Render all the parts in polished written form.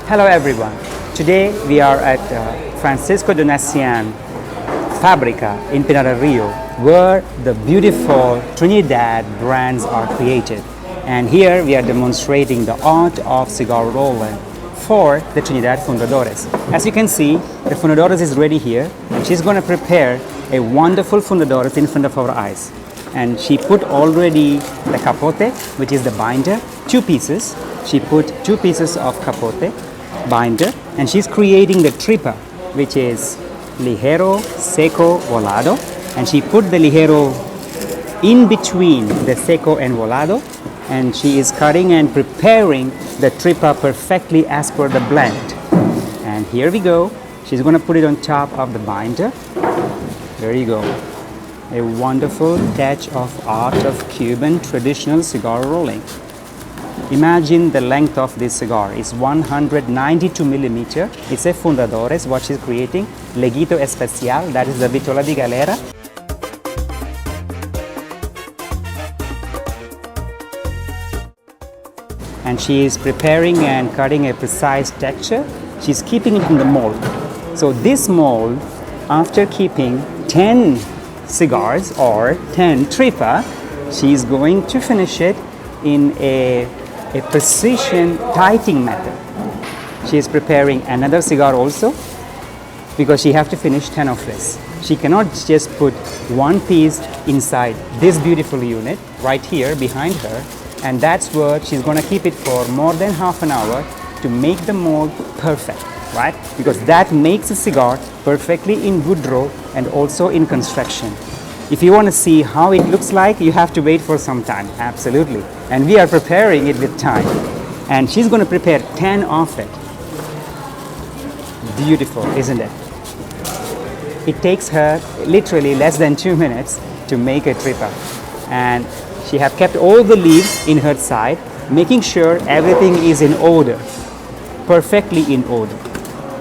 Hello everyone. Today we are at Francisco de Nacian Fabrica in Pinar del Rio, where the beautiful Trinidad brands are created. And here we are demonstrating the art of cigar rolling for the Trinidad Fundadores. As you can see, the Fundadores is ready here, and she's going to prepare a wonderful Fundadores in front of our eyes. And she put already the capote, which is the binder, 2 pieces. She put 2 pieces of capote binder, and she's creating the tripa, which is ligero, seco, volado, and she put the ligero in between the seco and volado, and she is cutting and preparing the tripa perfectly as per the blend. And here we go. She's going to put it on top of the binder. There you go. A wonderful touch of art of Cuban traditional cigar rolling. Imagine the length of this cigar is 192 millimeter. It's a Fundadores, what she's creating. Leguito Especial, that is the Vitola di Galera. And she is preparing and cutting a precise texture. She's keeping it in the mold. So this mold, after keeping 10 cigars or 10 tripa, she's going to finish it in a precision tightening method. She is preparing another cigar also, because she has to finish 10 of this. She cannot just put one piece inside this beautiful unit right here behind her, and that's where she's going to keep it for more than half an hour to make the mold perfect, right? Because that makes a cigar perfectly in woodrow and also in construction. If you want to see how it looks like, you have to wait for some time, absolutely. And we are preparing it with time. And she's going to prepare 10 of it. Beautiful, isn't it? It takes her literally less than 2 minutes to make a tripa. And she have kept all the leaves in her side, making sure everything is in order, perfectly in order.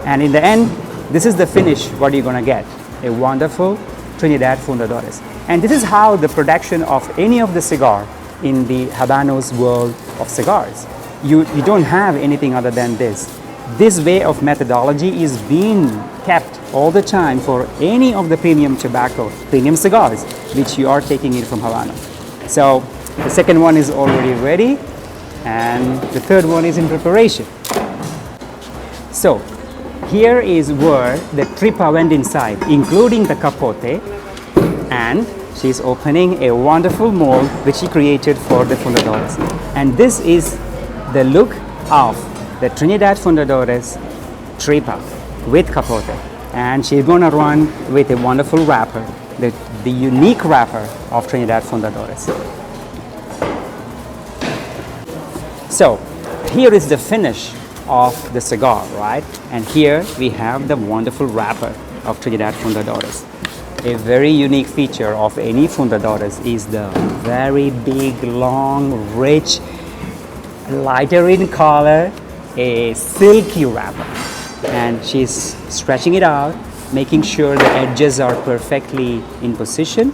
And in the end, this is the finish, what you're going to get. A wonderful Trinidad Fundadores. And this is how the production of any of the cigar in the Habanos world of cigars. You don't have anything other than this. This way of methodology is being kept all the time for any of the premium tobacco, premium cigars, which you are taking it from Havana. So the second one is already ready, and the third one is in preparation. So here is where the tripa went inside, including the capote, and she's opening a wonderful mold which she created for the Fundadores. And this is the look of the Trinidad Fundadores tripa with capote. And she's going to run with a wonderful wrapper, the unique wrapper of Trinidad Fundadores. So here is the finish of the cigar, right? And here we have the wonderful wrapper of Trinidad Fundadores. A very unique feature of any Fundadores is the very big, long, rich, lighter in color, a silky wrapper. And she's stretching it out, making sure the edges are perfectly in position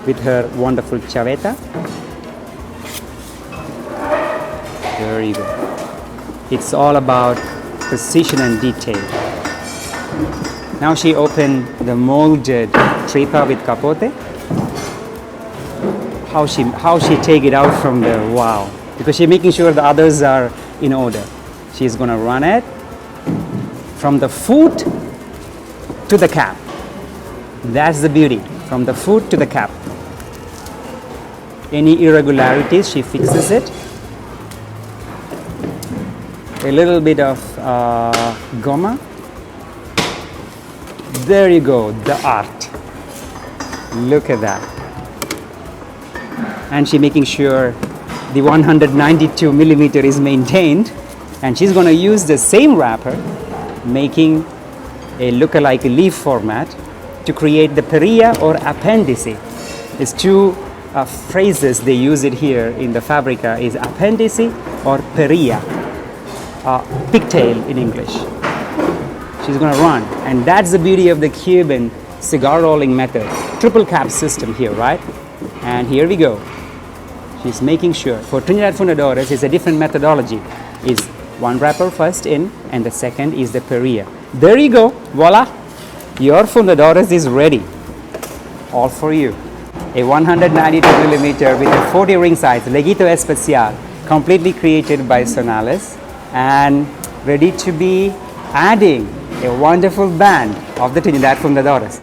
with her wonderful chaveta. There you go. It's all about precision and detail. Now she opened the molded tripa with capote. How she take it out from the wow, because she's making sure the others are in order. She's gonna run it from the foot to the cap. That's the beauty, from the foot to the cap. Any irregularities, she fixes it. A little bit of goma. There you go, the art. Look at that. And she's making sure the 192 millimeter is maintained. And she's going to use the same wrapper, making a look-alike leaf format to create the perilla or appendice. It's 2 phrases they use it here in the Fabrica, is appendice or perilla, pigtail in English. She's going to run, and that's the beauty of the Cuban cigar rolling method. Triple cap system here, right? And here we go. She's making sure. For Trinidad Fundadores, it's a different methodology. Is one wrapper first in, and the second is the perilla. There you go, voila! Your Fundadores is ready, all for you. A 192mm with a 40 ring size Leguito Especial, completely created by Sonales, and ready to be adding a wonderful band of the Trinidad Fundadores.